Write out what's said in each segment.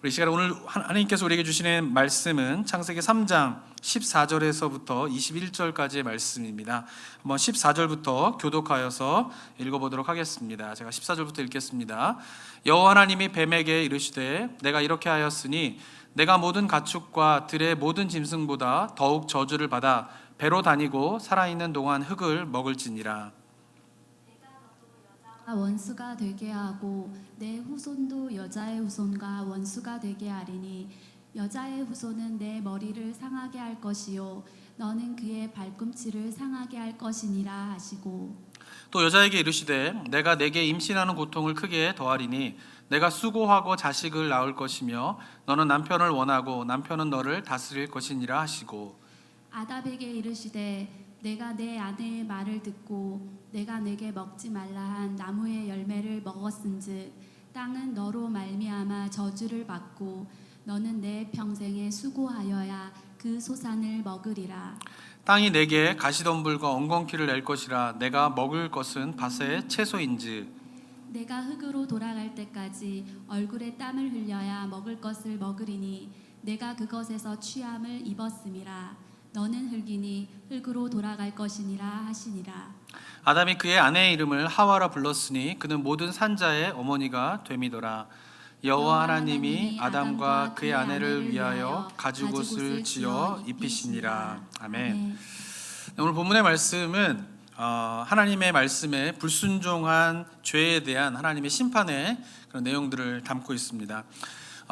우리 시간에 오늘 하나님께서 우리에게 주시는 말씀은 창세기 3장 14절에서부터 21절까지의 말씀입니다. 한번 14절부터 교독하여서 읽어보도록 하겠습니다. 제가 14절부터 읽겠습니다. 여호와 하나님이 뱀에게 이르시되 내가 이렇게 하였으니 내가 모든 가축과 들의 모든 짐승보다 더욱 저주를 받아 배로 다니고 살아있는 동안 흙을 먹을지니라. 원수가 되게 하고 내 후손도 여자의 후손과 원수가 되게 하리니 여자의 후손은 내 머리를 상하게 할 것이요 너는 그의 발꿈치를 상하게 할 것이니라 하시고, 또 여자에게 이르시되 내가 내게 임신하는 고통을 크게 더하리니 내가 수고하고 자식을 낳을 것이며 너는 남편을 원하고 남편은 너를 다스릴 것이니라 하시고, 아답에게 이르시되 내가 내 아내의 말을 듣고 내가 내게 먹지 말라 한 나무의 열매를 먹었은즉 땅은 너로 말미암아 저주를 받고 너는 내 평생에 수고하여야 그 소산을 먹으리라. 땅이 내게 가시덤불과 엉겅퀴를 낼 것이라. 내가 먹을 것은 밭의 채소인즉 내가 흙으로 돌아갈 때까지 얼굴에 땀을 흘려야 먹을 것을 먹으리니 내가 그것에서 취함을 입었음이라. 너는 흙이니 흙으로 돌아갈 것이니라 하시니라. 아담이 그의 아내의 이름을 하와라 불렀으니 그는 모든 산자의 어머니가 됨이더라. 여호와 하나님이 아담과 그의 아내를 위하여 가죽옷을 지어 입히시니라. 아멘. 오늘 본문의 말씀은 하나님의 말씀에 불순종한 죄에 대한 하나님의 심판의 그런 내용들을 담고 있습니다.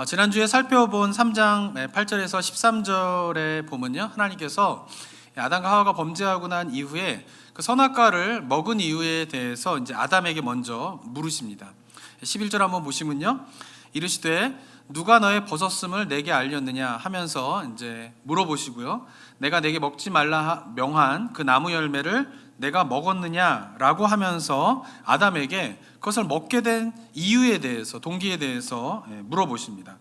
지난주에 살펴본 3장 8절에서 13절에 보면요, 하나님께서 아담과 하와가 범죄하고 난 이후에 그 선악과를 먹은 이유에 대해서 이제 아담에게 먼저 물으십니다. 11절 한번 보시면요, 이르시되 누가 너의 벗었음을 내게 알렸느냐 하면서 이제 물어보시고요, 내가 내게 먹지 말라 명한 그 나무 열매를 내가 먹었느냐라고 하면서 아담에게 그것을 먹게 된 이유에 대해서, 동기에 대해서 물어보십니다.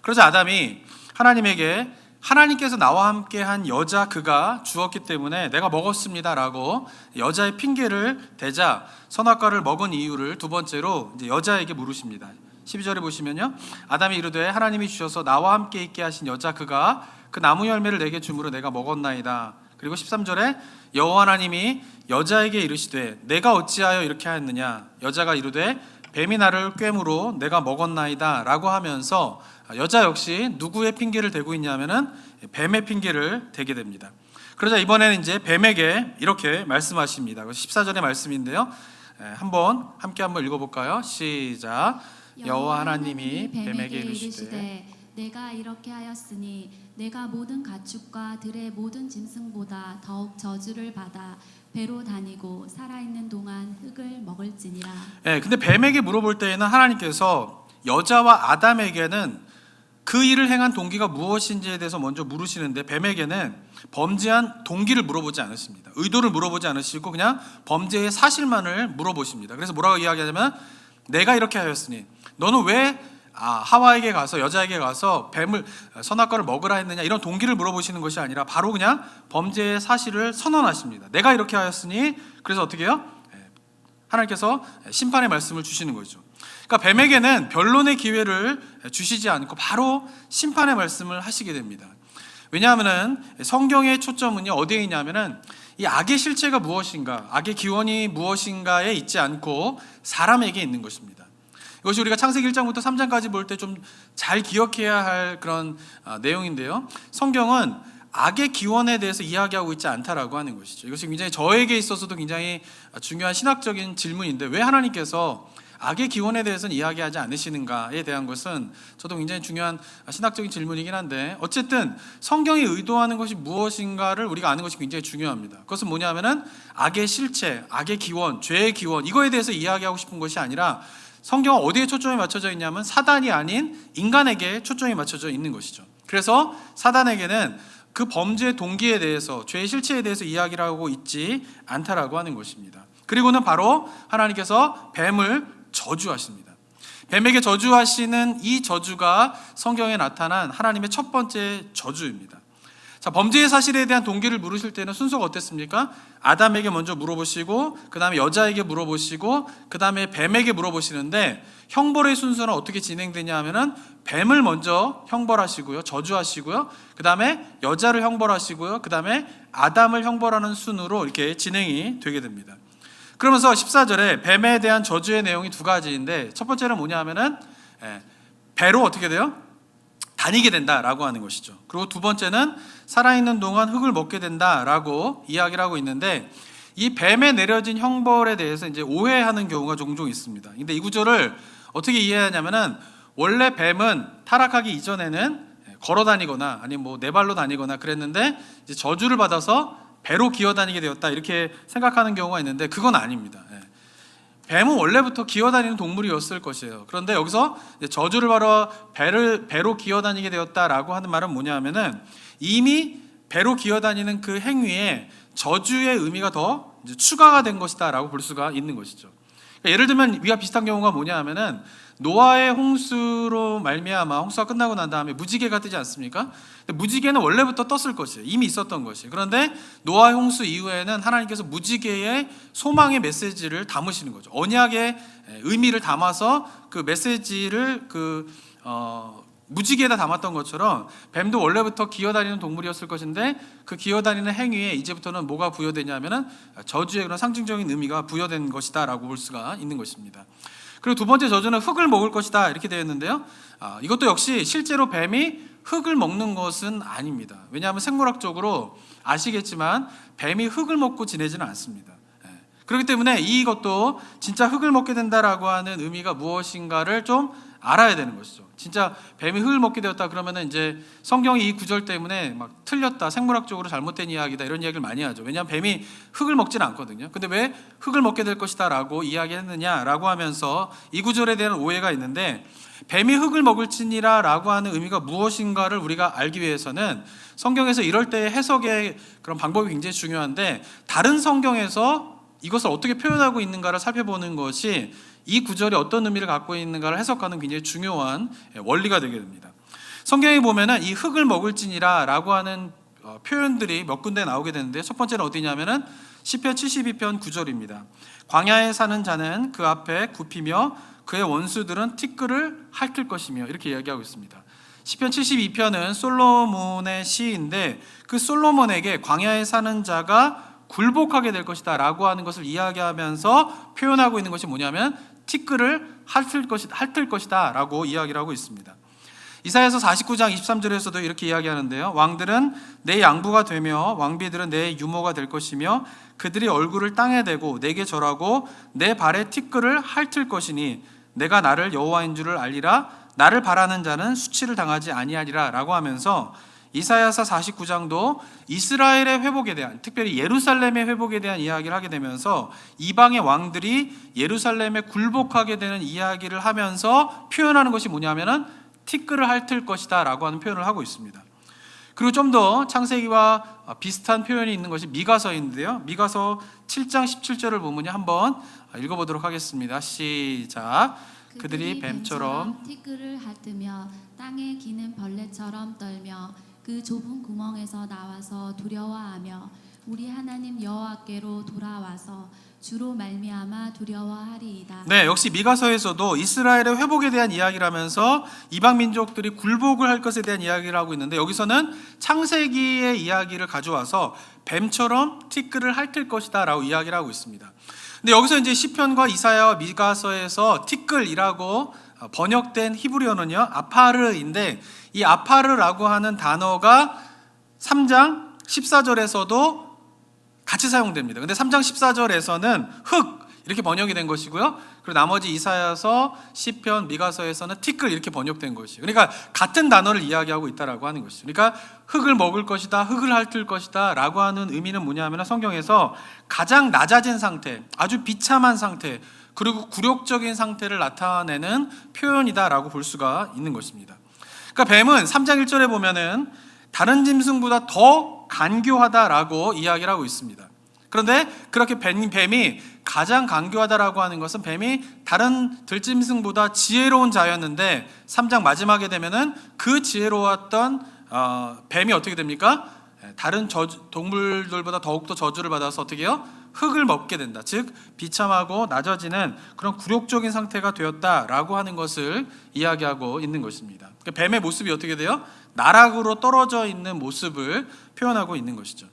그러자 아담이 하나님에게 하나님께서 나와 함께 한 여자 그가 주었기 때문에 내가 먹었습니다라고 여자의 핑계를 대자 선악과를 먹은 이유를 두 번째로 이제 여자에게 물으십니다. 12절에 보시면요, 아담이 이르되 하나님이 주셔서 나와 함께 있게 하신 여자 그가 그 나무 열매를 내게 주므로 내가 먹었나이다. 그리고 13절에 여호와 하나님이 여자에게 이르시되 내가 어찌하여 이렇게 하였느냐. 여자가 이르되 뱀이 나를 꿰므로 내가 먹었나이다 라고 하면서 여자 역시 누구의 핑계를 대고 있냐면은 뱀의 핑계를 대게 됩니다. 그러자 이번에는 이제 뱀에게 이렇게 말씀하십니다. 14절의 말씀인데요, 함께 읽어볼까요? 시작. 여호와 하나님이 뱀에게 이르시되 내가 이렇게 하였으니 내가 모든 가축과 들의 모든 짐승보다 더욱 저주를 받아 배로 다니고 살아있는 동안 흙을 먹을지니라. 근데 뱀에게 물어볼 때에는 하나님께서 여자와 아담에게는 그 일을 행한 동기가 무엇인지에 대해서 먼저 물으시는데 뱀에게는 범죄한 동기를 물어보지 않으십니다. 의도를 물어보지 않으시고 그냥 범죄의 사실만을 물어보십니다. 그래서 뭐라고 이야기하냐면 내가 이렇게 하였으니 너는 왜 하와에게 가서, 여자에게 가서 뱀을, 선악과를 먹으라 했느냐, 이런 동기를 물어보시는 것이 아니라 바로 그냥 범죄의 사실을 선언하십니다. 내가 이렇게 하였으니, 그래서 어떻게 해요? 하나님께서 심판의 말씀을 주시는 거죠. 그러니까 뱀에게는 변론의 기회를 주시지 않고 바로 심판의 말씀을 하시게 됩니다. 왜냐하면 성경의 초점은요, 어디에 있냐면은 이 악의 실체가 무엇인가, 악의 기원이 무엇인가에 있지 않고 사람에게 있는 것입니다. 이것이 우리가 창세기 1장부터 3장까지 볼 때 좀 잘 기억해야 할 그런 내용인데요, 성경은 악의 기원에 대해서 이야기하고 있지 않다라고 하는 것이죠. 이것이 굉장히 저에게 있어서도 굉장히 중요한 신학적인 질문인데 왜 하나님께서 악의 기원에 대해서는 이야기하지 않으시는가에 대한 것은 저도 굉장히 중요한 신학적인 질문이긴 한데, 어쨌든 성경이 의도하는 것이 무엇인가를 우리가 아는 것이 굉장히 중요합니다. 그것은 뭐냐면은 악의 실체, 악의 기원, 죄의 기원, 이거에 대해서 이야기하고 싶은 것이 아니라 성경은 어디에 초점이 맞춰져 있냐면 사단이 아닌 인간에게 초점이 맞춰져 있는 것이죠. 그래서 사단에게는 그 범죄의 동기에 대해서, 죄의 실체에 대해서 이야기를 하고 있지 않다라고 하는 것입니다. 그리고는 바로 하나님께서 뱀을 저주하십니다. 뱀에게 저주하시는 이 저주가 성경에 나타난 하나님의 첫 번째 저주입니다. 자, 범죄의 사실에 대한 동기를 물으실 때는 순서가 어땠습니까? 아담에게 먼저 물어보시고 그 다음에 여자에게 물어보시고 그 다음에 뱀에게 물어보시는데 형벌의 순서는 어떻게 진행되냐 하면은 뱀을 먼저 형벌하시고요, 저주하시고요, 그 다음에 여자를 형벌하시고요, 그 다음에 아담을 형벌하는 순으로 이렇게 진행이 되게 됩니다. 그러면서 14절에 뱀에 대한 저주의 내용이 두 가지인데 첫 번째는 뭐냐 하면은 배로 어떻게 돼요? 다니게 된다라고 하는 것이죠. 그리고 두 번째는 살아있는 동안 흙을 먹게 된다라고 이야기를 하고 있는데 이 뱀에 내려진 형벌에 대해서 이제 오해하는 경우가 종종 있습니다. 근데 이 구절을 어떻게 이해하냐면은 원래 뱀은 타락하기 이전에는 걸어 다니거나 아니면 뭐 네 발로 다니거나 그랬는데 이제 저주를 받아서 배로 기어 다니게 되었다 이렇게 생각하는 경우가 있는데 그건 아닙니다. 뱀은 원래부터 기어다니는 동물이었을 것이에요. 그런데 여기서 저주를 받아 배로 기어다니게 되었다라고 하는 말은 뭐냐면은 이미 배로 기어다니는 그 행위에 저주의 의미가 더 이제 추가가 된 것이다라고 볼 수가 있는 것이죠. 그러니까 예를 들면 위와 비슷한 경우가 뭐냐면은 노아의 홍수로 말미암아 홍수가 끝나고 난 다음에 무지개가 뜨지 않습니까? 무지개는 원래부터 떴을 것이에요. 이미 있었던 것이에요. 그런데 노아의 홍수 이후에는 하나님께서 무지개의 소망의 메시지를 담으시는 거죠. 언약의 의미를 담아서 그 메시지를 무지개에다 담았던 것처럼 뱀도 원래부터 기어다니는 동물이었을 것인데 그 기어다니는 행위에 이제부터는 뭐가 부여되냐면은 저주의 그런 상징적인 의미가 부여된 것이다라고 볼 수가 있는 것입니다. 그리고 두 번째 저주는 흙을 먹을 것이다 이렇게 되어 있는데요. 이것도 역시 실제로 뱀이 흙을 먹는 것은 아닙니다. 왜냐하면 생물학적으로 아시겠지만 뱀이 흙을 먹고 지내지는 않습니다. 그렇기 때문에 이것도 진짜 흙을 먹게 된다라고 하는 의미가 무엇인가를 좀 알아야 되는 것이죠. 진짜 뱀이 흙을 먹게 되었다 그러면은 이제 성경이 이 구절 때문에 막 틀렸다, 생물학적으로 잘못된 이야기다 이런 이야기를 많이 하죠. 왜냐하면 뱀이 흙을 먹지는 않거든요. 근데 왜 흙을 먹게 될 것이다라고 이야기했느냐라고 하면서 이 구절에 대한 오해가 있는데 뱀이 흙을 먹을지니라라고 하는 의미가 무엇인가를 우리가 알기 위해서는 성경에서 이럴 때의 해석의 그런 방법이 굉장히 중요한데 다른 성경에서 이것을 어떻게 표현하고 있는가를 살펴보는 것이 이 구절이 어떤 의미를 갖고 있는가를 해석하는 굉장히 중요한 원리가 되게 됩니다. 성경에 보면은 이 흙을 먹을지니라 라고 하는 표현들이 몇 군데 나오게 되는데 첫 번째는 어디냐면은 시편 72편 9절입니다. 광야에 사는 자는 그 앞에 굽히며 그의 원수들은 티끌을 핥을 것이며 이렇게 이야기하고 있습니다. 시편 72편은 솔로몬의 시인데 그 솔로몬에게 광야에 사는 자가 굴복하게 될 것이다 라고 하는 것을 이야기하면서 표현하고 있는 것이 뭐냐면 티끌을 핥을 것이다 라고 이야기를 하고 있습니다. 이사야서 49장 23절에서도 이렇게 이야기하는데요. 왕들은 내 양부가 되며 왕비들은 내 유모가 될 것이며 그들이 얼굴을 땅에 대고 내게 절하고 내 발에 티끌을 핥을 것이니 내가 나를 여호와인 줄을 알리라. 나를 바라는 자는 수치를 당하지 아니하리라 라고 하면서 이사야서 49장도 이스라엘의 회복에 대한, 특별히 예루살렘의 회복에 대한 이야기를 하게 되면서 이방의 왕들이 예루살렘에 굴복하게 되는 이야기를 하면서 표현하는 것이 뭐냐면은 티끌을 핥을 것이다 라고 하는 표현을 하고 있습니다. 그리고 좀 더 창세기와 비슷한 표현이 있는 것이 미가서인데요. 미가서 7장 17절을 보면 한번 읽어보도록 하겠습니다. 시작. 그들이 뱀처럼 티끌을 핥으며 땅에 기는 벌레처럼 떨며 그 좁은 구멍에서 나와서 두려워하며 우리 하나님 여호와께로 돌아와서 주로 말미암아 두려워하리이다. 네, 역시 미가서에서도 이스라엘의 회복에 대한 이야기를 하면서 이방 민족들이 굴복을 할 것에 대한 이야기를 하고 있는데 여기서는 창세기의 이야기를 가져와서 뱀처럼 티끌을 핥을 것이다 라고 이야기를 하고 있습니다. 근데 여기서 이제 시편과 이사야와 미가서에서 티끌이라고 번역된 히브리어는요 아파르인데 이 아파르라고 하는 단어가 3장 14절에서도 같이 사용됩니다. 근데 3장 14절에서는 흙 이렇게 번역이 된 것이고요. 그리고 나머지 이사야서, 시편, 미가서에서는 티끌 이렇게 번역된 것이에요. 그러니까 같은 단어를 이야기하고 있다라고 하는 것이죠. 그러니까 흙을 먹을 것이다, 흙을 핥을 것이다 라고 하는 의미는 뭐냐면 성경에서 가장 낮아진 상태, 아주 비참한 상태, 그리고 굴욕적인 상태를 나타내는 표현이다라고 볼 수가 있는 것입니다. 그러니까 뱀은 3장 1절에 보면은 다른 짐승보다 더 간교하다라고 이야기를 하고 있습니다. 그런데 그렇게 뱀이 가장 간교하다라고 하는 것은 뱀이 다른 들짐승보다 지혜로운 자였는데 3장 마지막에 되면은 그 지혜로웠던 뱀이 어떻게 됩니까? 다른 동물들보다 더욱더 저주를 받아서 어떻게 해요? 흙을 먹게 된다. 즉 비참하고 낮아지는 그런 굴욕적인 상태가 되었다라고 하는 것을 이야기하고 있는 것입니다. 그러니까 뱀의 모습이 어떻게 돼요? 나락으로 떨어져 있는 모습을 표현하고 있는 것이죠.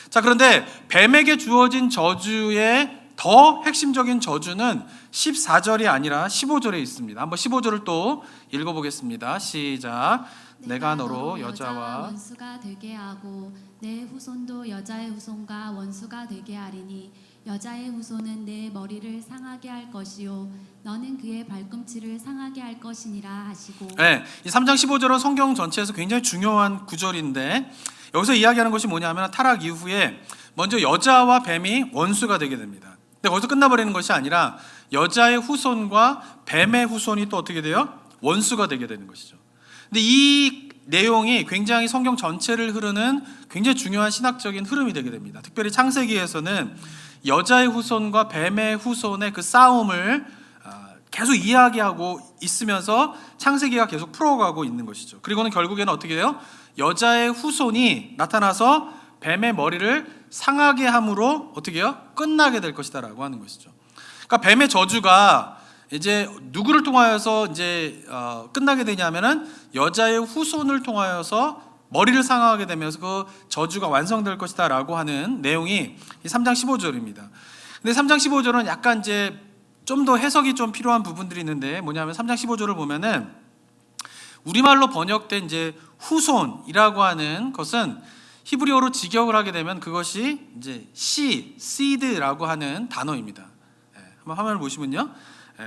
자, 그런데 뱀에게 주어진 저주의 더 핵심적인 저주는 14절이 아니라 15절에 있습니다. 한번 15절을 또 읽어보겠습니다. 시작. 내가 너로 여자와 원수가 되게 하고 내 후손도 여자의 후손과 원수가 되게 하리니 여자의 후손은 내 머리를 상하게 할 것이요 너는 그의 발꿈치를 상하게 할 것이니라 하시고. 네, 이 3장 15절은 성경 전체에서 굉장히 중요한 구절인데 여기서 이야기하는 것이 뭐냐면 타락 이후에 먼저 여자와 뱀이 원수가 되게 됩니다. 근데 거기서 끝나버리는 것이 아니라 여자의 후손과 뱀의 후손이 또 어떻게 돼요? 원수가 되게 되는 것이죠. 근데 이 내용이 굉장히 성경 전체를 흐르는 굉장히 중요한 신학적인 흐름이 되게 됩니다. 특별히 창세기에서는 여자의 후손과 뱀의 후손의 그 싸움을 계속 이야기하고 있으면서 창세기가 계속 풀어가고 있는 것이죠. 그리고는 결국에는 어떻게 돼요? 여자의 후손이 나타나서 뱀의 머리를 상하게 함으로 어떻게 해요? 끝나게 될 것이다 라고 하는 것이죠. 그러니까 뱀의 저주가 이제 누구를 통하여서 이제 끝나게 되냐면은 여자의 후손을 통하여서 머리를 상하게 되면서 그 저주가 완성될 것이다라고 하는 내용이 3장 15절입니다. 근데 3장 15절은 약간 이제 좀 더 해석이 좀 필요한 부분들이 있는데 뭐냐면 3장 15절을 보면은 우리말로 번역된 이제 후손이라고 하는 것은 히브리어로 직역을 하게 되면 그것이 이제 seed라고 하는 단어입니다. 한번 화면을 보시면요.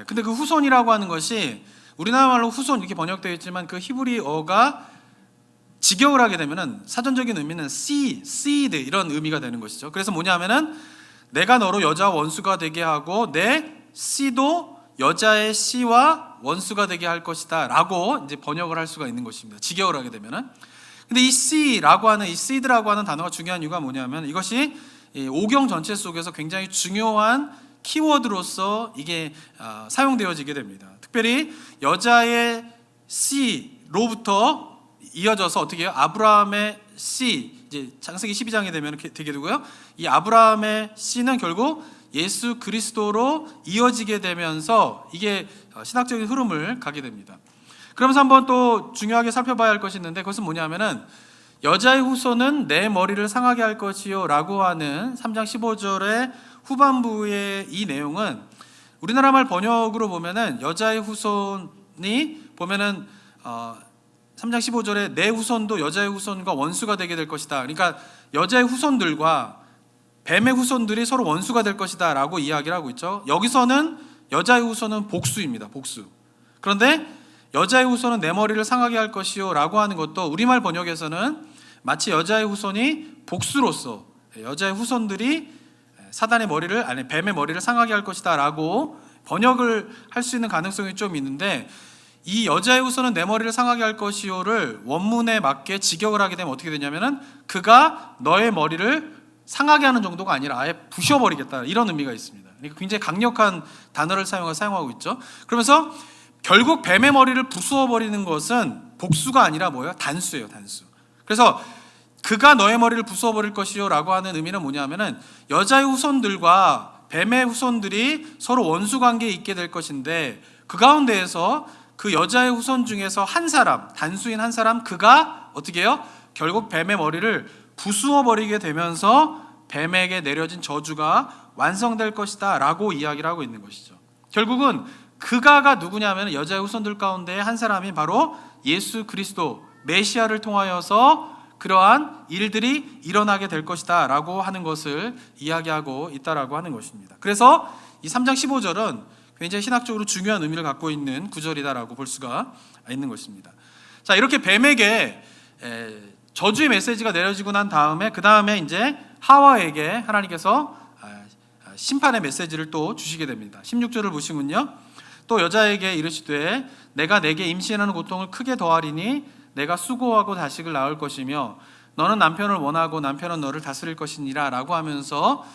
근데 그 후손이라고 하는 것이 우리나라 말로 후손 이렇게 번역되어 있지만 그 히브리어가 직역을 하게 되면은 사전적인 의미는 seed 이런 의미가 되는 것이죠. 그래서 뭐냐면은 내가 너로 여자와 원수가 되게 하고 내 씨도 여자의 씨와 원수가 되게 할 것이다 라고 이제 번역을 할 수가 있는 것입니다. 직역을 하게 되면은. 근데 이 씨라고 하는 이 seed라고 하는 단어가 중요한 이유가 뭐냐면 이것이 오경 전체 속에서 굉장히 중요한 키워드로서 이게 사용되어지게 됩니다. 특별히 여자의 씨로부터 이어져서 어떻게 해요? 아브라함의 씨, 이제 창세기 12장에 되면 되게 되고요. 이 아브라함의 씨는 결국 예수 그리스도로 이어지게 되면서 이게 신학적인 흐름을 가게 됩니다. 그러면서 한번 또 중요하게 살펴봐야 할 것이 있는데 그것은 뭐냐면은 여자의 후손은 내 머리를 상하게 할 것이요 라고 하는 3장 15절의 후반부의 이 내용은 우리나라 말 번역으로 보면은 여자의 후손이 보면은 3장 15절에 내 후손도 여자의 후손과 원수가 되게 될 것이다. 그러니까 여자의 후손들과 뱀의 후손들이 서로 원수가 될 것이다 라고 이야기를 하고 있죠. 여기서는 여자의 후손은 복수입니다. 복수. 그런데 여자의 후손은 내 머리를 상하게 할 것이요 라고 하는 것도 우리말 번역에서는 마치 여자의 후손이 복수로서 여자의 후손들이 사단의 머리를 아니 뱀의 머리를 상하게 할 것이다 라고 번역을 할 수 있는 가능성이 좀 있는데 이 여자의 후손은 내 머리를 상하게 할 것이요를 원문에 맞게 직역을 하게 되면 어떻게 되냐면은 그가 너의 머리를 상하게 하는 정도가 아니라 아예 부셔버리겠다 이런 의미가 있습니다. 그러니까 굉장히 강력한 단어를 사용하고 있죠. 그러면서 결국 뱀의 머리를 부수어버리는 것은 복수가 아니라 뭐예요? 단수예요. 단수. 그래서 그가 너의 머리를 부수어버릴 것이요 라고 하는 의미는 뭐냐면은 여자의 후손들과 뱀의 후손들이 서로 원수 관계에 있게 될 것인데 그 가운데에서 그 여자의 후손 중에서 한 사람, 단수인 한 사람 그가 어떻게 해요? 결국 뱀의 머리를 부수어버리게 되면서 뱀에게 내려진 저주가 완성될 것이다 라고 이야기를 하고 있는 것이죠. 결국은 그가가 누구냐면 여자의 후손들 가운데 한 사람이 바로 예수 그리스도 메시아를 통하여서 그러한 일들이 일어나게 될 것이다 라고 하는 것을 이야기하고 있다라고 하는 것입니다. 그래서 이 3장 15절은 굉장히 신학적으로 중요한 의미를 갖고 있는 구절이다라고 볼 수가 있는 것입니다. 자, 이렇게 뱀에게 저주의 메시지가 내려지고 난 다음에 그 다음에 이제 하와에게 하나님께서 심판의 메시지를 또 주시게 됩니다. 16절을 보시면요. 또 여자에게 이르시되 내가 내게 임신하는 고통을 크게 더하리니 내가 수고하고 자식을 낳을 것이며 너는 남편을 원하고 남편은 너를 다스릴 것이니라 라고 하면서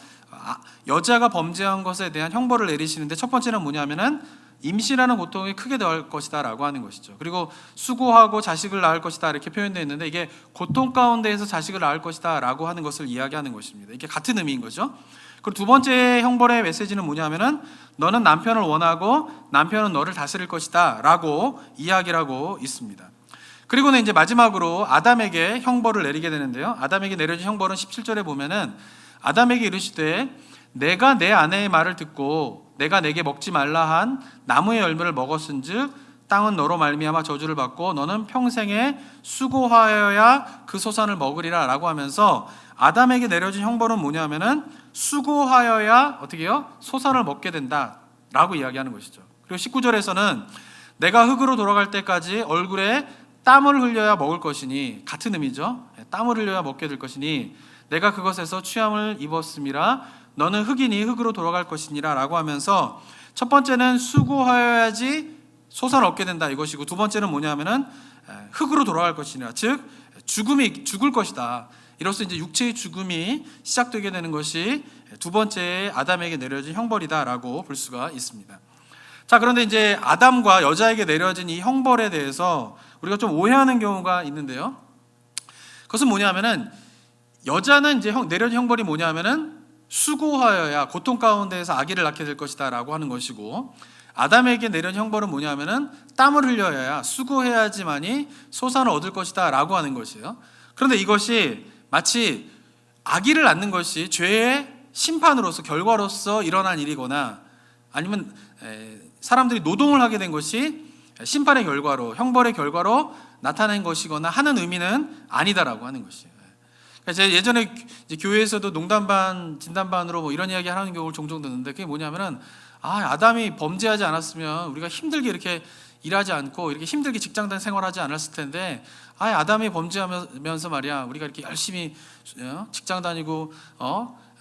여자가 범죄한 것에 대한 형벌을 내리시는데 첫 번째는 뭐냐면은 임신하는 고통이 크게 더할 것이다 라고 하는 것이죠. 그리고 수고하고 자식을 낳을 것이다 이렇게 표현되어 있는데 이게 고통 가운데에서 자식을 낳을 것이다 라고 하는 것을 이야기하는 것입니다. 이게 같은 의미인 거죠. 그리고 두 번째 형벌의 메시지는 뭐냐면은 너는 남편을 원하고 남편은 너를 다스릴 것이다 라고 이야기를 하고 있습니다. 그리고는 이제 마지막으로 아담에게 형벌을 내리게 되는데요. 아담에게 내려진 형벌은 17절에 보면은 아담에게 이르시되 내가 내 아내의 말을 듣고 내가 내게 먹지 말라 한 나무의 열매를 먹었은즉 땅은 너로 말미암아 저주를 받고 너는 평생에 수고하여야 그 소산을 먹으리라 라고 하면서 아담에게 내려진 형벌은 뭐냐면은 수고하여야 어떻게 해요? 소산을 먹게 된다 라고 이야기하는 것이죠. 그리고 19절에서는 내가 흙으로 돌아갈 때까지 얼굴에 땀을 흘려야 먹을 것이니, 같은 의미죠. 땀을 흘려야 먹게 될 것이니 내가 그것에서 취함을 입었음이라 너는 흙이니 흙으로 돌아갈 것이니라 라고 하면서 첫 번째는 수고하여야지 소산을 얻게 된다 이것이고, 두 번째는 뭐냐면은 흙으로 돌아갈 것이니라, 즉 죽을 것이다. 이로써 이제 육체의 죽음이 시작되게 되는 것이 두 번째 아담에게 내려진 형벌이다라고 볼 수가 있습니다. 자, 그런데 이제 아담과 여자에게 내려진 이 형벌에 대해서 우리가 좀 오해하는 경우가 있는데요. 그것은 뭐냐면은 여자는 이제 내려진 형벌이 뭐냐면은 수고하여야 고통 가운데에서 아기를 낳게 될 것이다라고 하는 것이고, 아담에게 내려진 형벌은 뭐냐면은 땀을 흘려야 수고해야지만이 소산을 얻을 것이다라고 하는 것이에요. 그런데 이것이 마치 아기를 낳는 것이 죄의 심판으로서 결과로서 일어난 일이거나 아니면 사람들이 노동을 하게 된 것이 심판의 결과로, 형벌의 결과로 나타낸 것이거나 하는 의미는 아니다라고 하는 것이에요. 제가 예전에 이제 교회에서도 농담반, 진담반으로 뭐 이런 이야기 하는 경우를 종종 듣는데, 그게 뭐냐면은 아담이 범죄하지 않았으면 우리가 힘들게 이렇게 일하지 않고 이렇게 힘들게 직장단 생활하지 않았을 텐데, 아담이 범죄하면서 말이야 우리가 이렇게 열심히 직장 다니고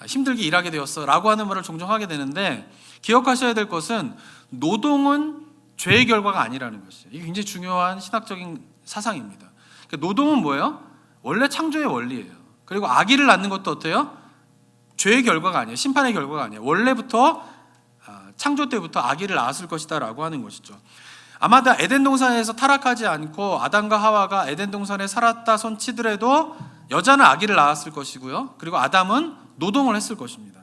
힘들게 일하게 되었어라고 하는 말을 종종 하게 되는데, 기억하셔야 될 것은 노동은 죄의 결과가 아니라는 것이에요. 이게 굉장히 중요한 신학적인 사상입니다. 노동은 뭐예요? 원래 창조의 원리예요. 그리고 아기를 낳는 것도 어때요? 죄의 결과가 아니에요. 심판의 결과가 아니에요. 원래부터 창조 때부터 아기를 낳았을 것이다 라고 하는 것이죠. 아마 다 에덴 동산에서 타락하지 않고 아담과 하와가 에덴 동산에 살았다 손치더라도 여자는 아기를 낳았을 것이고요. 그리고 아담은 노동을 했을 것입니다.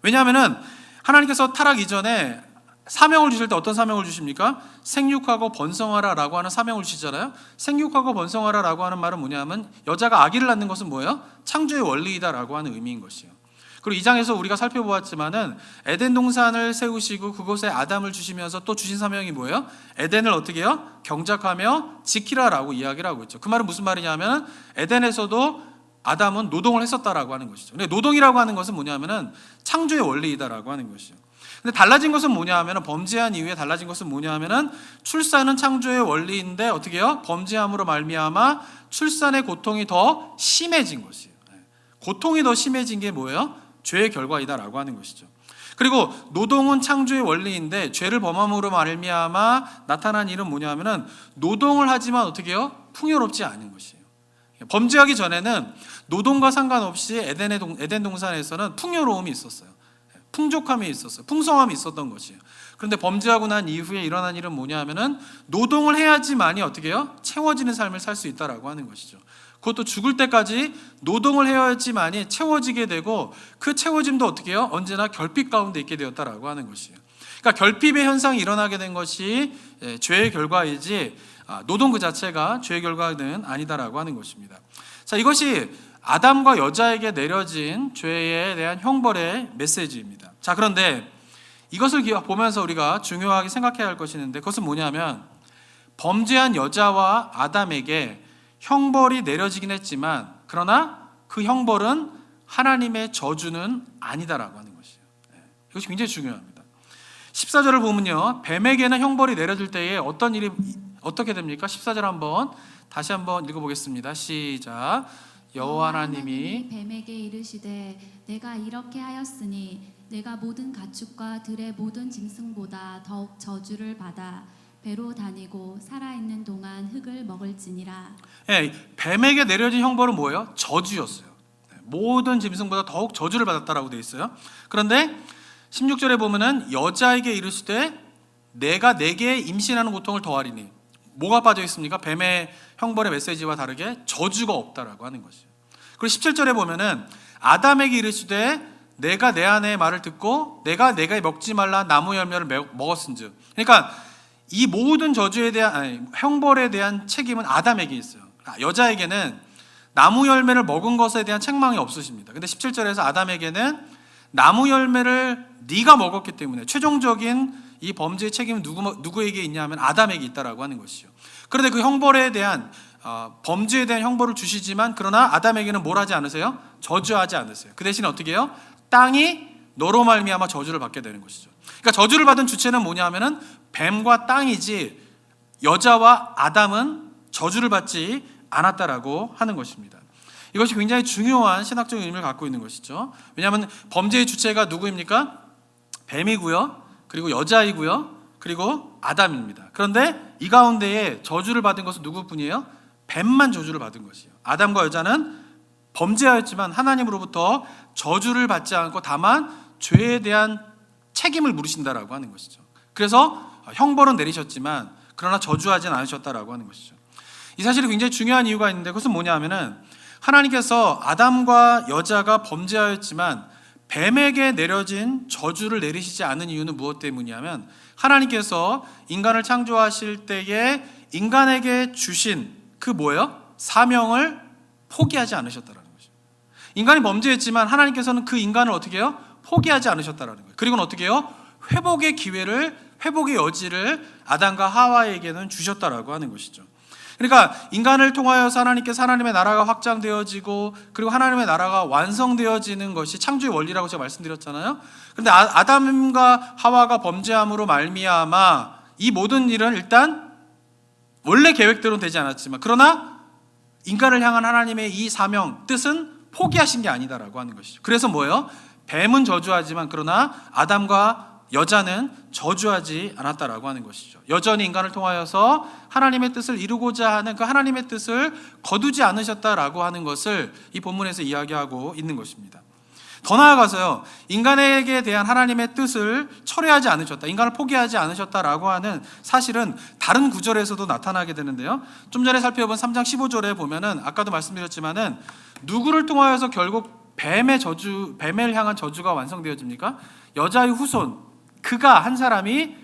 왜냐하면은 하나님께서 타락 이전에 사명을 주실 때 어떤 사명을 주십니까? 생육하고 번성하라라고 하는 사명을 주시잖아요. 생육하고 번성하라라고 하는 말은 뭐냐면 여자가 아기를 낳는 것은 뭐예요? 창조의 원리이다라고 하는 의미인 것이에요. 그리고 이 장에서 우리가 살펴보았지만은 에덴 동산을 세우시고 그곳에 아담을 주시면서 또 주신 사명이 뭐예요? 에덴을 어떻게 해요? 경작하며 지키라라고 이야기를 하고 있죠. 그 말은 무슨 말이냐면 에덴에서도 아담은 노동을 했었다라고 하는 것이죠. 근데 노동이라고 하는 것은 뭐냐면은 창조의 원리이다라고 하는 것이죠. 근데 달라진 것은 뭐냐 하면은, 범죄한 이후에 달라진 것은 뭐냐 하면은 출산은 창조의 원리인데 어떻게 해요? 범죄함으로 말미암아 출산의 고통이 더 심해진 것이에요. 고통이 더 심해진 게 뭐예요? 죄의 결과이다라고 하는 것이죠. 그리고 노동은 창조의 원리인데 죄를 범함으로 말미암아 나타난 일은 뭐냐 하면은 노동을 하지만 어떻게 해요? 풍요롭지 않은 것이에요. 범죄하기 전에는 노동과 상관없이 에덴 동산에서는 풍요로움이 있었어요. 풍족함이 있었어요. 풍성함이 있었던 것이에요. 그런데 범죄하고 난 이후에 일어난 일은 뭐냐 하면은 노동을 해야지만이 어떻게 해요? 채워지는 삶을 살 수 있다라고 하는 것이죠. 그것도 죽을 때까지 노동을 해야지만이 채워지게 되고, 그 채워짐도 어떻게 해요? 언제나 결핍 가운데 있게 되었다라고 하는 것이에요. 그러니까 결핍의 현상이 일어나게 된 것이 죄의 결과이지 노동 그 자체가 죄의 결과는 아니다라고 하는 것입니다. 자, 이것이 아담과 여자에게 내려진 죄에 대한 형벌의 메시지입니다. 자, 그런데 이것을 보면서 우리가 중요하게 생각해야 할 것이 있는데, 그것은 뭐냐면 범죄한 여자와 아담에게 형벌이 내려지긴 했지만, 그러나 그 형벌은 하나님의 저주는 아니다라고 하는 것이에요. 이것이 굉장히 중요합니다. 14절을 보면요, 뱀에게는 형벌이 내려질 때에 어떤 일이 어떻게 됩니까? 14절 다시 한번 읽어보겠습니다. 시작. 여호와 하나님이 뱀에게 이르시되 내가 이렇게 하였으니 내가 모든 가축과 들의 모든 짐승보다 더욱 저주를 받아 배로 다니고 살아있는 동안 흙을 먹을지니라. 뱀에게 내려진 형벌은 뭐예요? 저주였어요. 모든 짐승보다 더욱 저주를 받았다라고 되어 있어요. 그런데 16절에 보면은 여자에게 이르시되 내가 내게 임신하는 고통을 더하리니. 뭐가 빠져 있습니까? 뱀의 형벌의 메시지와 다르게 저주가 없다라고 하는 것이에요. 그리고 17절에 보면은 아담에게 이르시되 내가 내 아내의 말을 듣고 내가 먹지 말라 나무 열매를 먹었은즉. 그러니까 이 모든 저주에 대한 형벌에 대한 책임은 아담에게 있어요. 여자에게는 나무 열매를 먹은 것에 대한 책망이 없으십니다. 근데 17절에서 아담에게는 나무 열매를 네가 먹었기 때문에 최종적인 이 범죄의 책임은 누구에게 있냐면 아담에게 있다라고 하는 것이죠. 그런데 그 형벌에 대한 범죄에 대한 형벌을 주시지만 그러나 아담에게는 뭘 하지 않으세요? 저주하지 않으세요. 그 대신 어떻게 해요? 땅이 너로 말미암아 저주를 받게 되는 것이죠. 그러니까 저주를 받은 주체는 뭐냐면은 뱀과 땅이지 여자와 아담은 저주를 받지 않았다라고 하는 것입니다. 이것이 굉장히 중요한 신학적 의미를 갖고 있는 것이죠. 왜냐하면 범죄의 주체가 누구입니까? 뱀이고요, 그리고 여자이고요, 그리고 아담입니다. 그런데 이 가운데에 저주를 받은 것은 누구뿐이에요? 뱀만 저주를 받은 것이에요. 아담과 여자는 범죄하였지만 하나님으로부터 저주를 받지 않고 다만 죄에 대한 책임을 물으신다라고 하는 것이죠. 그래서 형벌은 내리셨지만 그러나 저주하진 않으셨다라고 하는 것이죠. 이 사실이 굉장히 중요한 이유가 있는데 그것은 뭐냐면은 하나님께서 아담과 여자가 범죄하였지만 뱀에게 내려진 저주를 내리시지 않은 이유는 무엇 때문이냐면 하나님께서 인간을 창조하실 때에 인간에게 주신 그 뭐예요? 사명을 포기하지 않으셨다라는 거죠. 인간이 범죄했지만 하나님께서는 그 인간을 어떻게 해요? 포기하지 않으셨다라는 거예요. 그리고는 어떻게 해요? 회복의 기회를, 회복의 여지를 아담과 하와에게는 주셨다라고 하는 것이죠. 그러니까 인간을 통하여서 하나님께서 하나님의 나라가 확장되어지고 그리고 하나님의 나라가 완성되어지는 것이 창조의 원리라고 제가 말씀드렸잖아요. 그런데 아담과 하와가 범죄함으로 말미암아 이 모든 일은 일단 원래 계획대로는 되지 않았지만 그러나 인간을 향한 하나님의 이 사명, 뜻은 포기하신 게 아니다라고 하는 것이죠. 그래서 뭐예요? 뱀은 저주하지만 그러나 아담과 여자는 저주하지 않았다라고 하는 것이죠. 여전히 인간을 통하여서 하나님의 뜻을 이루고자 하는 그 하나님의 뜻을 거두지 않으셨다라고 하는 것을 이 본문에서 이야기하고 있는 것입니다. 더 나아가서요, 인간에게 대한 하나님의 뜻을 철회하지 않으셨다, 인간을 포기하지 않으셨다라고 하는 사실은 다른 구절에서도 나타나게 되는데요. 좀 전에 살펴본 3장 15절에 보면은 아까도 말씀드렸지만은 누구를 통하여서 결국 뱀을 향한 저주가 완성되어집니까? 여자의 후손, 그가 한 사람이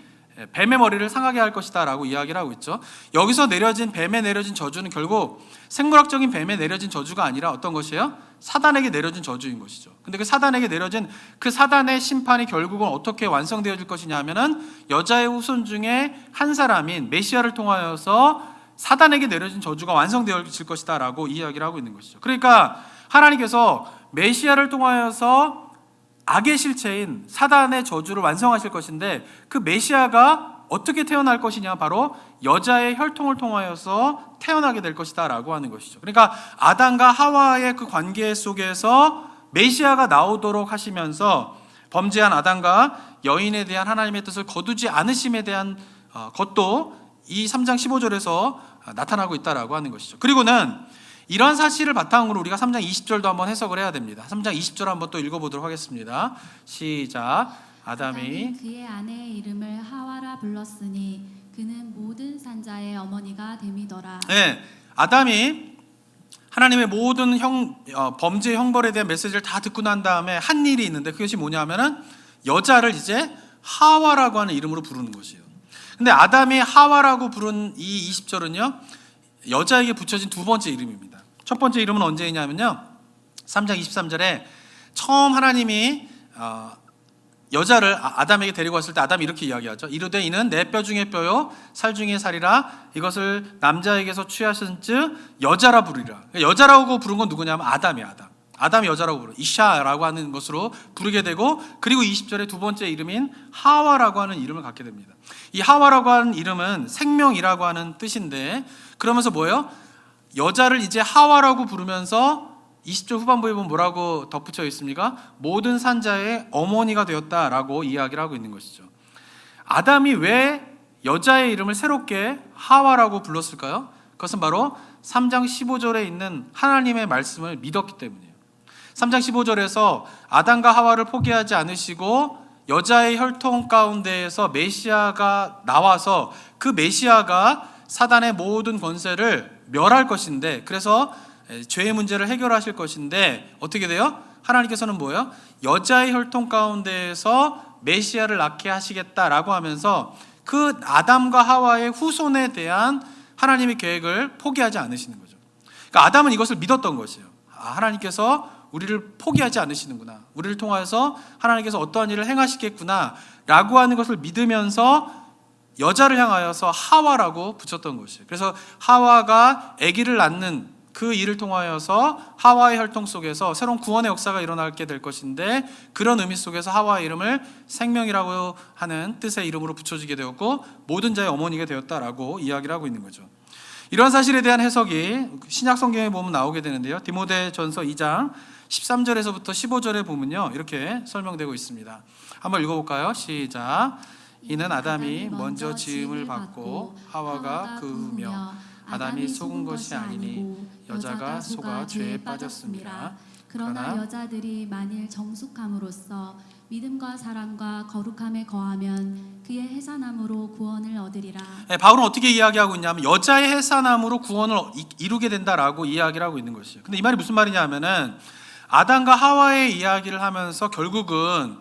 뱀의 머리를 상하게 할 것이다 라고 이야기를 하고 있죠. 여기서 뱀에 내려진 저주는 결국 생물학적인 뱀에 내려진 저주가 아니라 어떤 것이에요? 사단에게 내려진 저주인 것이죠. 근데 그 사단에게 내려진 그 사단의 심판이 결국은 어떻게 완성되어질 것이냐 하면은 여자의 후손 중에 한 사람인 메시아를 통하여서 사단에게 내려진 저주가 완성되어질 것이다 라고 이야기를 하고 있는 것이죠. 그러니까 하나님께서 메시아를 통하여서 악의 실체인 사단의 저주를 완성하실 것인데 그 메시아가 어떻게 태어날 것이냐, 바로 여자의 혈통을 통하여서 태어나게 될 것이다 라고 하는 것이죠. 그러니까 아담과 하와의 그 관계 속에서 메시아가 나오도록 하시면서 범죄한 아담과 여인에 대한 하나님의 뜻을 거두지 않으심에 대한 것도 이 3장 15절에서 나타나고 있다라고 하는 것이죠. 그리고는 이런 사실을 바탕으로 우리가 3장 20절도 한번 해석을 해야 됩니다. 3장 20절 한번 또 읽어보도록 하겠습니다. 시작. 아담이 그의 아내의 이름을 하와라 불렀으니 그는 모든 산자의 어머니가 됨이더라. 네, 아담이 하나님의 모든 범죄 형벌에 대한 메시지를 다 듣고 난 다음에 한 일이 있는데 그것이 뭐냐면은 여자를 이제 하와라고 하는 이름으로 부르는 것이에요. 근데 아담이 하와라고 부른 이 20절은요, 여자에게 붙여진 두 번째 이름입니다. 첫 번째 이름은 언제이냐면요, 3장 23절에 처음 하나님이 여자를 아담에게 데리고 왔을 때 아담이 이렇게 이야기하죠. 이르되 이는 내 뼈 중에 뼈요 살 중에 살이라. 이것을 남자에게서 취하신즉 여자라 부르리라. 여자라고 부른 건 누구냐면 아담이야. 아담이 여자라고 부르, 이샤라고 하는 것으로 부르게 되고, 그리고 20절에 두 번째 이름인 하와라고 하는 이름을 갖게 됩니다. 이 하와라고 하는 이름은 생명이라고 하는 뜻인데, 그러면서 뭐예요? 여자를 이제 하와라고 부르면서 20절 후반부에 보면 뭐라고 덧붙여 있습니까? 모든 산자의 어머니가 되었다라고 이야기를 하고 있는 것이죠. 아담이 왜 여자의 이름을 새롭게 하와라고 불렀을까요? 그것은 바로 3장 15절에 있는 하나님의 말씀을 믿었기 때문이에요. 3장 15절에서 아담과 하와를 포기하지 않으시고 여자의 혈통 가운데에서 메시아가 나와서 그 메시아가 사단의 모든 권세를 멸할 것인데, 그래서 죄의 문제를 해결하실 것인데 어떻게 돼요? 하나님께서는 뭐예요? 여자의 혈통 가운데에서 메시아를 낳게 하시겠다라고 하면서 그 아담과 하와의 후손에 대한 하나님의 계획을 포기하지 않으시는 거죠. 그러니까 아담은 이것을 믿었던 것이에요. 하나님께서 우리를 포기하지 않으시는구나, 우리를 통하여서 하나님께서 어떠한 일을 행하시겠구나 라고 하는 것을 믿으면서 여자를 향하여서 하와라고 붙였던 것이에요. 그래서 하와가 아기를 낳는 그 일을 통하여서 하와의 혈통 속에서 새로운 구원의 역사가 일어나게 될 것인데, 그런 의미 속에서 하와의 이름을 생명이라고 하는 뜻의 이름으로 붙여지게 되었고 모든 자의 어머니가 되었다라고 이야기를 하고 있는 거죠. 이런 사실에 대한 해석이 신약 성경에 보면 나오게 되는데요. 디모데전서 2장 13절에서부터 15절에 보면요, 이렇게 설명되고 있습니다. 한번 읽어볼까요? 시작. 이는 아담이 먼저 지음을 받고 하와가 그 후며 아담이 속은 것이 아니니 여자가 속아 죄에 빠졌습니다. 그러나 여자들이 만일 정숙함으로써 믿음과 사랑과 거룩함에 거하면 그의 해산함으로 구원을 얻으리라. 바울은 어떻게 이야기하고 있냐면 여자의 해산함으로 구원을 이루게 된다라고 이야기를 하고 있는 것이에요. 근데 이 말이 무슨 말이냐 하면은 아담과 하와의 이야기를 하면서 결국은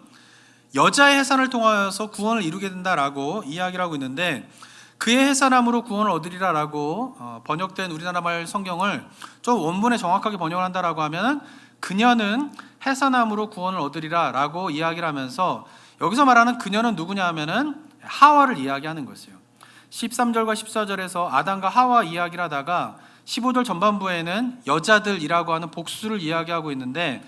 여자의 해산을 통하여서 구원을 이루게 된다라고 이야기를 하고 있는데, 그의 해산함으로 구원을 얻으리라라고 번역된 우리나라 말 성경을 좀 원문에 정확하게 번역을 한다라고 하면 그녀는 해산함으로 구원을 얻으리라라고 이야기를 하면서, 여기서 말하는 그녀는 누구냐 하면은 하와를 이야기하는 것이에요. 13절과 14절에서 아담과 하와 이야기를 하다가 15절 전반부에는 여자들이라고 하는 복수를 이야기하고 있는데,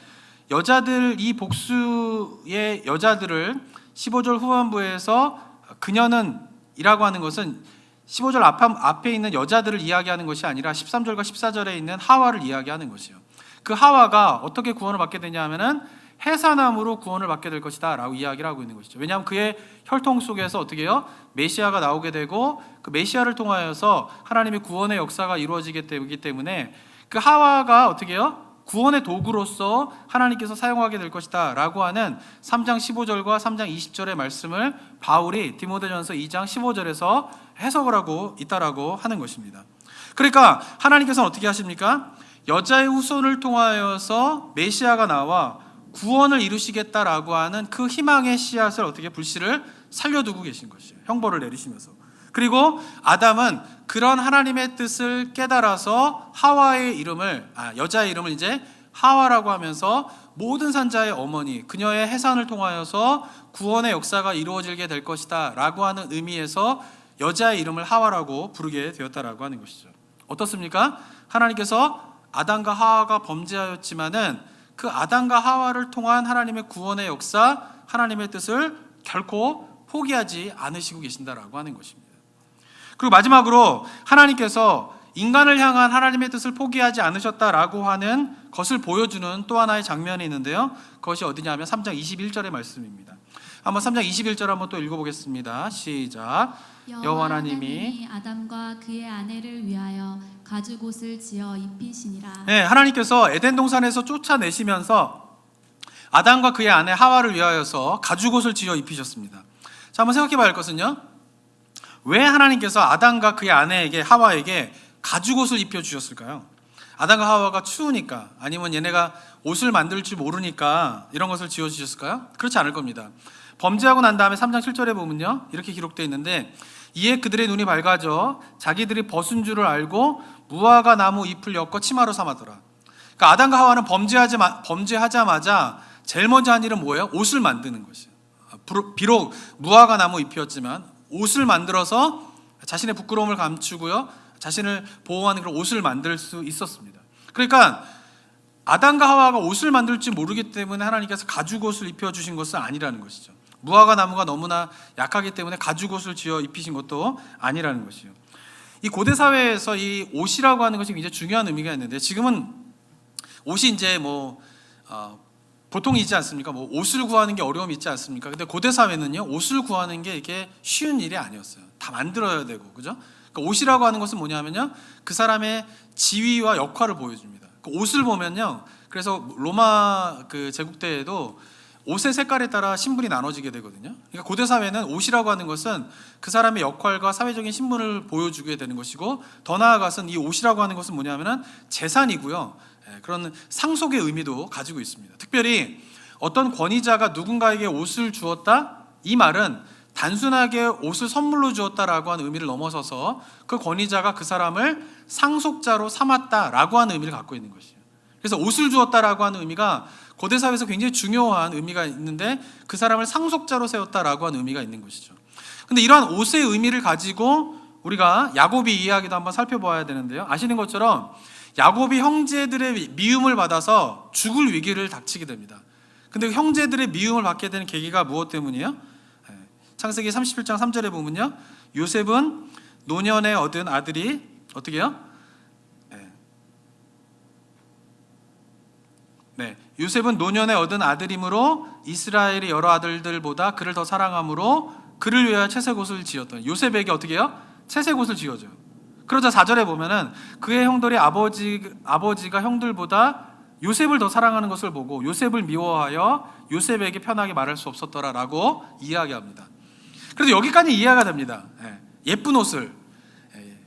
여자들, 이 복수의 여자들을 15절 후반부에서 그녀는 이라고 하는 것은 15절 앞에 있는 여자들을 이야기하는 것이 아니라 13절과 14절에 있는 하와를 이야기하는 것이에요. 그 하와가 어떻게 구원을 받게 되냐 하면은 해산함으로 구원을 받게 될 것이다 라고 이야기를 하고 있는 것이죠. 왜냐하면 그의 혈통 속에서 어떻게 해요? 메시아가 나오게 되고 그 메시아를 통하여서 하나님의 구원의 역사가 이루어지게 되기 때문에 그 하와가 어떻게 해요? 구원의 도구로서 하나님께서 사용하게 될 것이다 라고 하는 3장 15절과 3장 20절의 말씀을 바울이 디모데전서 2장 15절에서 해석을 하고 있다라고 하는 것입니다. 그러니까 하나님께서는 어떻게 하십니까? 여자의 후손을 통하여서 메시아가 나와 구원을 이루시겠다라고 하는 그 희망의 씨앗을 어떻게 불씨를 살려두고 계신 것이에요. 형벌을 내리시면서. 그리고 아담은 그런 하나님의 뜻을 깨달아서 하와의 이름을, 여자의 이름을 이제 하와라고 하면서 모든 산자의 어머니, 그녀의 해산을 통하여서 구원의 역사가 이루어지게 될 것이다 라고 하는 의미에서 여자의 이름을 하와라고 부르게 되었다라고 하는 것이죠. 어떻습니까? 하나님께서 아담과 하와가 범죄하였지만은 그 아담과 하와를 통한 하나님의 구원의 역사, 하나님의 뜻을 결코 포기하지 않으시고 계신다라고 하는 것입니다. 그리고 마지막으로 하나님께서 인간을 향한 하나님의 뜻을 포기하지 않으셨다라고 하는 것을 보여주는 또 하나의 장면이 있는데요. 그것이 어디냐면 3장 21절의 말씀입니다. 한번 3장 21절 한번 또 읽어보겠습니다. 시작. 여호와 하나님이 아담과 그의 아내를 위하여 가죽 옷을 지어 입히시니라. 네, 하나님께서 에덴 동산에서 쫓아내시면서 아담과 그의 아내 하와를 위하여서 가죽 옷을 지어 입히셨습니다. 자, 한번 생각해 봐야 할 것은요, 왜 하나님께서 아담과 그의 아내에게 하와에게 가죽 옷을 입혀 주셨을까요? 아담과 하와가 추우니까, 아니면 얘네가 옷을 만들 줄 모르니까 이런 것을 지어 주셨을까요? 그렇지 않을 겁니다. 범죄하고 난 다음에 3장 7절에 보면요, 이렇게 기록되어 있는데, 이에 그들의 눈이 밝아져 자기들이 벗은 줄을 알고 무화과 나무 잎을 엮어 치마로 삼았더라. 그러니까 아담과 하와는 범죄하자마자 제일 먼저 한 일은 뭐예요? 옷을 만드는 것이에요. 비록 무화과 나무 잎이었지만 옷을 만들어서 자신의 부끄러움을 감추고요, 자신을 보호하는 그런 옷을 만들 수 있었습니다. 그러니까 아담과 하와가 옷을 만들 줄 모르기 때문에 하나님께서 가죽 옷을 입혀주신 것은 아니라는 것이죠. 무화과 나무가 너무나 약하기 때문에 가죽 옷을 지어 입히신 것도 아니라는 것이요. 이 고대 사회에서 이 옷이라고 하는 것이 굉장히 중요한 의미가 있는데, 지금은 옷이 이제 보통이지 않습니까? 옷을 구하는 게 어려움이 있지 않습니까? 근데 고대 사회는요, 옷을 구하는 게 이렇게 쉬운 일이 아니었어요. 다 만들어야 되고, 그죠? 그러니까 옷이라고 하는 것은 뭐냐면요, 그 사람의 지위와 역할을 보여줍니다. 그 옷을 보면요, 그래서 로마 그 제국 때에도 옷의 색깔에 따라 신분이 나눠지게 되거든요. 그러니까 고대 사회는 옷이라고 하는 것은 그 사람의 역할과 사회적인 신분을 보여주게 되는 것이고, 더 나아가서는 이 옷이라고 하는 것은 뭐냐면은 재산이고요. 그런 상속의 의미도 가지고 있습니다. 특별히 어떤 권위자가 누군가에게 옷을 주었다, 이 말은 단순하게 옷을 선물로 주었다라고 하는 의미를 넘어서서 그 권위자가 그 사람을 상속자로 삼았다라고 하는 의미를 갖고 있는 것이에요. 그래서 옷을 주었다라고 하는 의미가 고대 사회에서 굉장히 중요한 의미가 있는데, 그 사람을 상속자로 세웠다라고 하는 의미가 있는 것이죠. 근데 이러한 옷의 의미를 가지고 우리가 야곱이 이야기도 한번 살펴봐야 되는데요. 아시는 것처럼 야곱이 형제들의 미움을 받아서 죽을 위기를 닥치게 됩니다. 근데 형제들의 미움을 받게 되는 계기가 무엇 때문이에요? 창세기 37장 3절에 보면요, 요셉은 노년에 얻은 아들이 어떻게 해요? 요셉은 노년에 얻은 아들이므로 이스라엘의 여러 아들들보다 그를 더 사랑함으로 그를 위하여 채색옷을 지었던, 요셉에게 어떻게 해요? 채색옷을 지어줘요. 그러자 4절에 보면은 그의 형들의 아버지가 형들보다 요셉을 더 사랑하는 것을 보고 요셉을 미워하여 요셉에게 편하게 말할 수 없었더라라고 이야기합니다. 그래서 여기까지 이해가 됩니다. 예쁜 옷을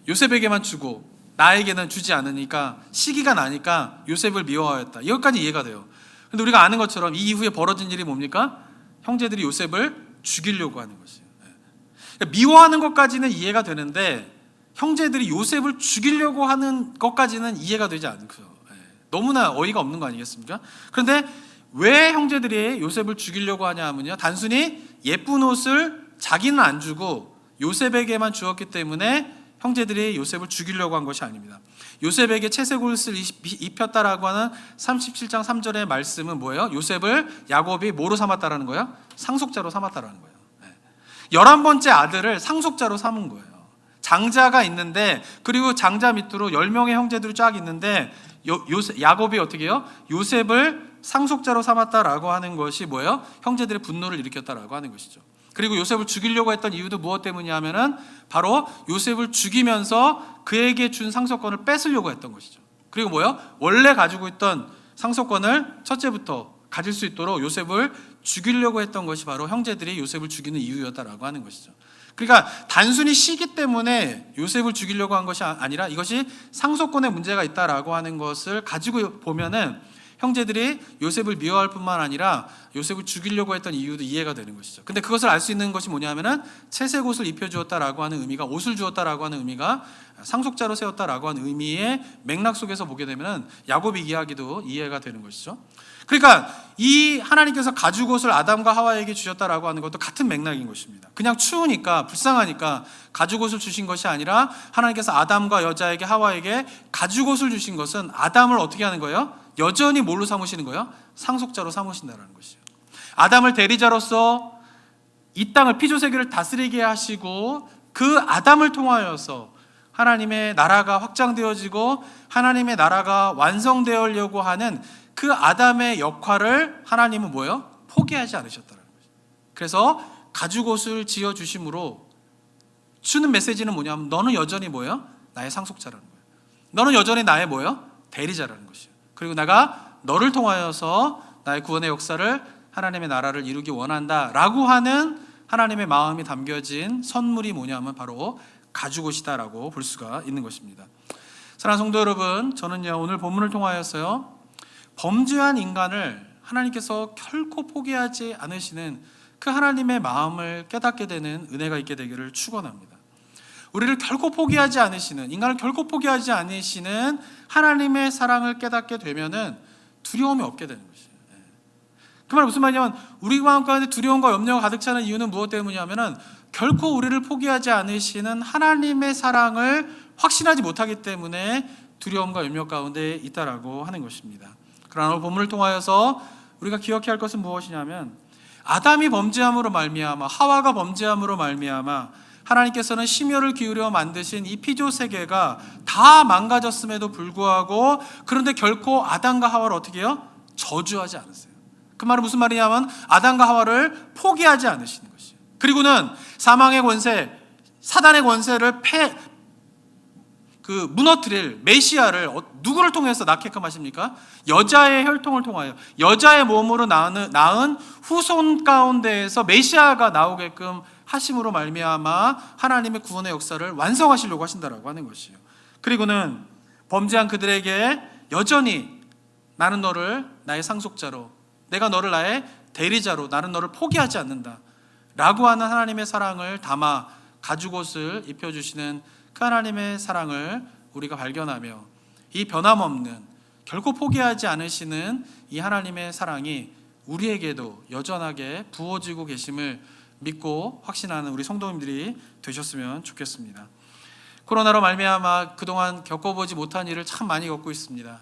요셉에게만 주고 나에게는 주지 않으니까, 시기가 나니까 요셉을 미워하였다. 이것까지 이해가 돼요. 그런데 우리가 아는 것처럼 이 이후에 벌어진 일이 뭡니까? 형제들이 요셉을 죽이려고 하는 것이에요. 미워하는 것까지는 이해가 되는데 형제들이 요셉을 죽이려고 하는 것까지는 이해가 되지 않고요. 너무나 어이가 없는 거 아니겠습니까? 그런데 왜 형제들이 요셉을 죽이려고 하냐 하면요, 단순히 예쁜 옷을 자기는 안 주고 요셉에게만 주었기 때문에 형제들이 요셉을 죽이려고 한 것이 아닙니다. 요셉에게 채색옷을 입혔다라고 하는 37장 3절의 말씀은 뭐예요? 요셉을 야곱이 뭐로 삼았다라는 거예요? 상속자로 삼았다라는 거예요. 11번째 아들을 상속자로 삼은 거예요. 장자가 있는데, 그리고 장자 밑으로 10명의 형제들이 쫙 있는데 야곱이 어떻게 해요? 요셉을 상속자로 삼았다라고 하는 것이 뭐예요? 형제들의 분노를 일으켰다라고 하는 것이죠. 그리고 요셉을 죽이려고 했던 이유도 무엇 때문이냐면은 바로 요셉을 죽이면서 그에게 준 상속권을 뺏으려고 했던 것이죠. 그리고 뭐예요? 원래 가지고 있던 상속권을 첫째부터 가질 수 있도록 요셉을 죽이려고 했던 것이 바로 형제들이 요셉을 죽이는 이유였다라고 하는 것이죠. 그러니까 단순히 시기 때문에 요셉을 죽이려고 한 것이 아니라 이것이 상속권에 문제가 있다라고 하는 것을 가지고 보면은 형제들이 요셉을 미워할 뿐만 아니라 요셉을 죽이려고 했던 이유도 이해가 되는 것이죠. 근데 그것을 알 수 있는 것이 뭐냐면은 채색옷을 입혀주었다라고 하는 의미가, 옷을 주었다라고 하는 의미가 상속자로 세웠다라고 하는 의미의 맥락 속에서 보게 되면은 야곱의 이야기도 이해가 되는 것이죠. 그러니까 이 하나님께서 가죽옷을 아담과 하와에게 주셨다라고 하는 것도 같은 맥락인 것입니다. 그냥 추우니까, 불쌍하니까 가죽옷을 주신 것이 아니라 하나님께서 아담과 여자에게, 하와에게 가죽옷을 주신 것은 아담을 어떻게 하는 거예요? 여전히 뭘로 삼으시는 거예요? 상속자로 삼으신다는 것이에요. 아담을 대리자로서 이 땅을, 피조세계를 다스리게 하시고 그 아담을 통하여서 하나님의 나라가 확장되어지고 하나님의 나라가 완성되려고 하는 그 아담의 역할을 하나님은 뭐예요? 포기하지 않으셨다는 거죠. 그래서 가죽옷을 지어주심으로 주는 메시지는 뭐냐면, 너는 여전히 뭐예요? 나의 상속자라는 거예요. 너는 여전히 나의 뭐예요? 대리자라는 것이에요. 그리고 내가 너를 통하여서 나의 구원의 역사를, 하나님의 나라를 이루기 원한다라고 하는 하나님의 마음이 담겨진 선물이 뭐냐면 바로 가죽옷이다라고 볼 수가 있는 것입니다. 사랑하는 성도 여러분, 저는요 오늘 본문을 통하여서요 범죄한 인간을 하나님께서 결코 포기하지 않으시는 그 하나님의 마음을 깨닫게 되는 은혜가 있게 되기를 축원합니다. 우리를 결코 포기하지 않으시는, 인간을 결코 포기하지 않으시는 하나님의 사랑을 깨닫게 되면은 두려움이 없게 되는 것이에요. 그 말은 무슨 말이냐면, 우리 마음 가운데 두려움과 염려가 가득 차는 이유는 무엇 때문이냐면은 결코 우리를 포기하지 않으시는 하나님의 사랑을 확신하지 못하기 때문에 두려움과 염려 가운데 있다라고 하는 것입니다. 그러나 오늘 본문을 통하여서 우리가 기억해야 할 것은 무엇이냐면, 아담이 범죄함으로 말미암아, 하와가 범죄함으로 말미암아 하나님께서는 심혈을 기울여 만드신 이 피조 세계가 다 망가졌음에도 불구하고, 그런데 결코 아담과 하와를 어떻게 해요? 저주하지 않으세요. 그 말은 무슨 말이냐면 아담과 하와를 포기하지 않으시는 것이에요. 그리고는 사망의 권세, 사단의 권세를 그 무너뜨릴 메시아를 누구를 통해서 낳게끔 하십니까? 여자의 혈통을 통하여 여자의 몸으로 낳은 후손 가운데에서 메시아가 나오게끔 하심으로 말미암아 하나님의 구원의 역사를 완성하시려고 하신다라고 하는 것이에요. 그리고는 범죄한 그들에게 여전히 나는 너를 나의 상속자로, 내가 너를 나의 대리자로, 나는 너를 포기하지 않는다 라고 하는 하나님의 사랑을 담아 가죽옷을 입혀주시는 그 하나님의 사랑을 우리가 발견하며, 이 변함없는 결코 포기하지 않으시는 이 하나님의 사랑이 우리에게도 여전하게 부어지고 계심을 믿고 확신하는 우리 성도님들이 되셨으면 좋겠습니다. 코로나로 말미암아 그동안 겪어보지 못한 일을 참 많이 겪고 있습니다.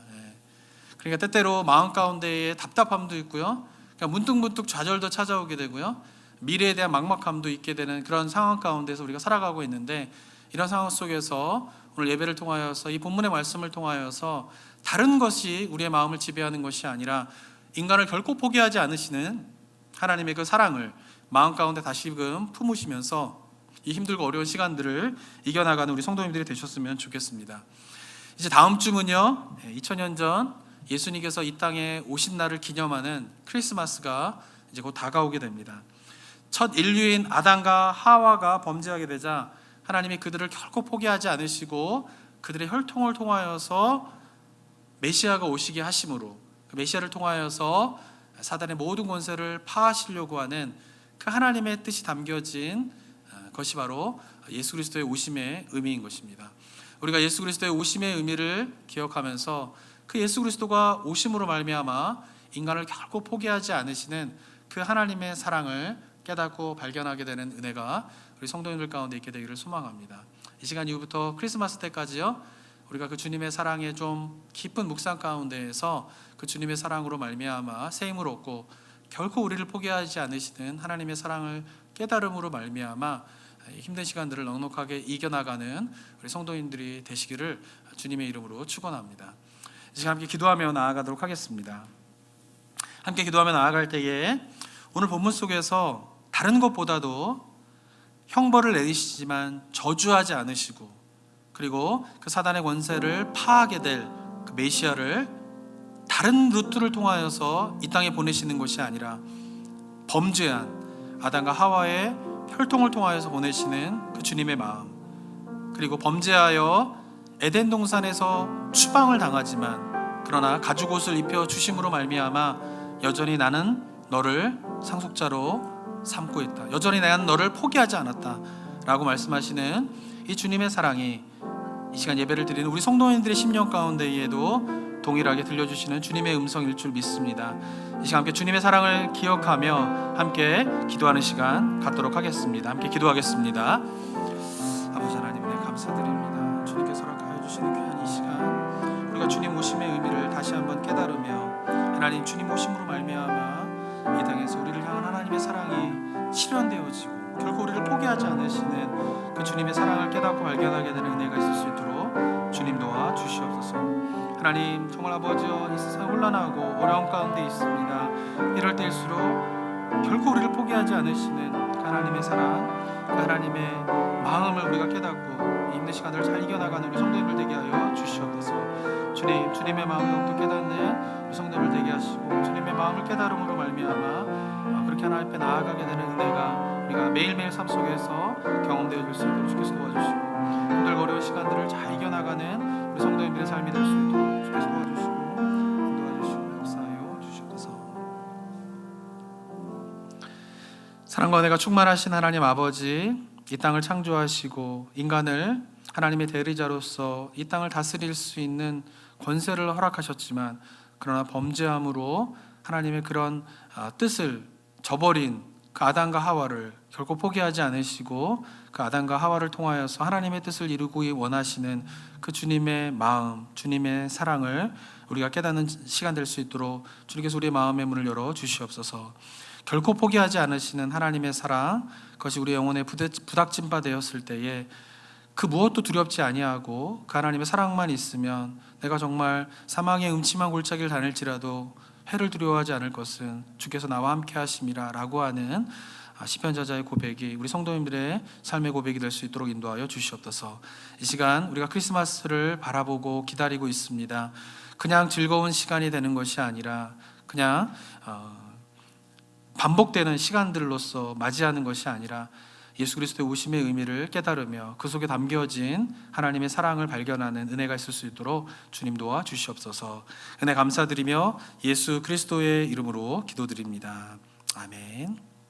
그러니까 때때로 마음 가운데에 답답함도 있고요, 그러니까 문득문득 좌절도 찾아오게 되고요, 미래에 대한 막막함도 있게 되는 그런 상황 가운데서 우리가 살아가고 있는데, 이런 상황 속에서 오늘 예배를 통하여서 이 본문의 말씀을 통하여서 다른 것이 우리의 마음을 지배하는 것이 아니라 인간을 결코 포기하지 않으시는 하나님의 그 사랑을 마음 가운데 다시금 품으시면서 이 힘들고 어려운 시간들을 이겨나가는 우리 성도님들이 되셨으면 좋겠습니다. 이제 다음 주는요, 2000년 전 예수님께서 이 땅에 오신 날을 기념하는 크리스마스가 이제 곧 다가오게 됩니다. 첫 인류인 아담과 하와가 범죄하게 되자 하나님이 그들을 결코 포기하지 않으시고 그들의 혈통을 통하여서 메시아가 오시게 하심으로, 그 메시아를 통하여서 사단의 모든 권세를 파하시려고 하는 그 하나님의 뜻이 담겨진 것이 바로 예수 그리스도의 오심의 의미인 것입니다. 우리가 예수 그리스도의 오심의 의미를 기억하면서 그 예수 그리스도가 오심으로 말미암아 인간을 결코 포기하지 않으시는 그 하나님의 사랑을 깨닫고 발견하게 되는 은혜가 우리 성도님들 가운데 있게 되기를 소망합니다. 이 시간 이후부터 크리스마스 때까지요, 우리가 그 주님의 사랑에 좀 깊은 묵상 가운데에서 그 주님의 사랑으로 말미암아 새 힘을 얻고 결코 우리를 포기하지 않으시는 하나님의 사랑을 깨달음으로 말미암아 힘든 시간들을 넉넉하게 이겨나가는 우리 성도님들이 되시기를 주님의 이름으로 축원합니다. 이 시간 함께 기도하며 나아가도록 하겠습니다. 함께 기도하며 나아갈 때에 오늘 본문 속에서 다른 것보다도 형벌을 내리시지만 저주하지 않으시고, 그리고 그 사단의 권세를 파하게 될 그 메시아를 다른 루트를 통하여서 이 땅에 보내시는 것이 아니라 범죄한 아담과 하와의 혈통을 통하여서 보내시는 그 주님의 마음, 그리고 범죄하여 에덴 동산에서 추방을 당하지만 그러나 가죽옷을 입혀 주심으로 말미암아 여전히 나는 너를 상속자로 삼고 있다, 여전히 나는 너를 포기하지 않았다 라고 말씀하시는 이 주님의 사랑이 이 시간 예배를 드리는 우리 성도님들의 심령 가운데에도 동일하게 들려주시는 주님의 음성일 줄 믿습니다. 이 시간 함께 주님의 사랑을 기억하며 함께 기도하는 시간 갖도록 하겠습니다. 함께 기도하겠습니다. 아버지 하나님, 네, 감사드립니다. 주님께서 허락하여 주시는 귀한 이 시간, 우리가 주님 오심의 의미를 다시 한번 깨달으며 하나님 주님 오심으로 말미암아 이 땅에서 우리를 향한 하나님의 사랑이 실현되어지고 결코 우리를 포기하지 않으시는 그 주님의 사랑을 깨닫고 발견하게 되는 은혜가 있을 수 있도록 주님 도와 주시옵소서. 하나님, 정말 아버지여, 이 세상 혼란하고 어려움 가운데 있습니다. 이럴 때일수록 결코 우리를 포기하지 않으시는 그 하나님의 사랑, 그 하나님의 마음을 우리가 깨닫고 이 힘든 시간을 잘 이겨나가는 우리 성도님들 되게 하여 주시옵소서. 주님, 주님의 마음을 더욱더 깨닫는 우리 성도님들 되게 하시고 주님의 마음을 깨달음으로 말미암아 그렇게 하나님 앞에 나아가게 되는 은혜가 우리가 매일매일 삶 속에서 경험되어질 수 있도록 주께서 도와주시고 힘들고 어려운 시간들을 잘 이겨나가는 우리 성도님들의 삶이 될 수 있도록 주께서 도와주시고 인도하주시고 역사하여 주시옵소서. 사랑과 은혜가 충만하신 하나님 아버지, 이 땅을 창조하시고 인간을 하나님의 대리자로서 이 땅을 다스릴 수 있는 권세를 허락하셨지만 그러나 범죄함으로 하나님의 그런 뜻을 저버린 그 아담과 하와를 결코 포기하지 않으시고 그 아담과 하와를 통하여서 하나님의 뜻을 이루기 원하시는 그 주님의 마음, 주님의 사랑을 우리가 깨닫는 시간 될 수 있도록 주님께서 우리의 마음의 문을 열어 주시옵소서. 결코 포기하지 않으시는 하나님의 사랑, 그것이 우리 영혼에 부닥친 바 되었을 때에 그 무엇도 두렵지 아니하고 그 하나님의 사랑만 있으면 내가 정말 사망의 음침한 골짜기를 다닐지라도 해를 두려워하지 않을 것은 주께서 나와 함께 하심이라 라고 하는 시편 저자의 고백이 우리 성도님들의 삶의 고백이 될 수 있도록 인도하여 주시옵소서. 이 시간 우리가 크리스마스를 바라보고 기다리고 있습니다. 그냥 즐거운 시간이 되는 것이 아니라 그냥 반복되는 시간들로서 맞이하는 것이 아니라 예수 그리스도의 오심의 의미를 깨달으며 그 속에 담겨진 하나님의 사랑을 발견하는 은혜가 있을 수 있도록 주님 도와 주시옵소서. 은혜 감사드리며 예수 그리스도의 이름으로 기도드립니다. 아멘.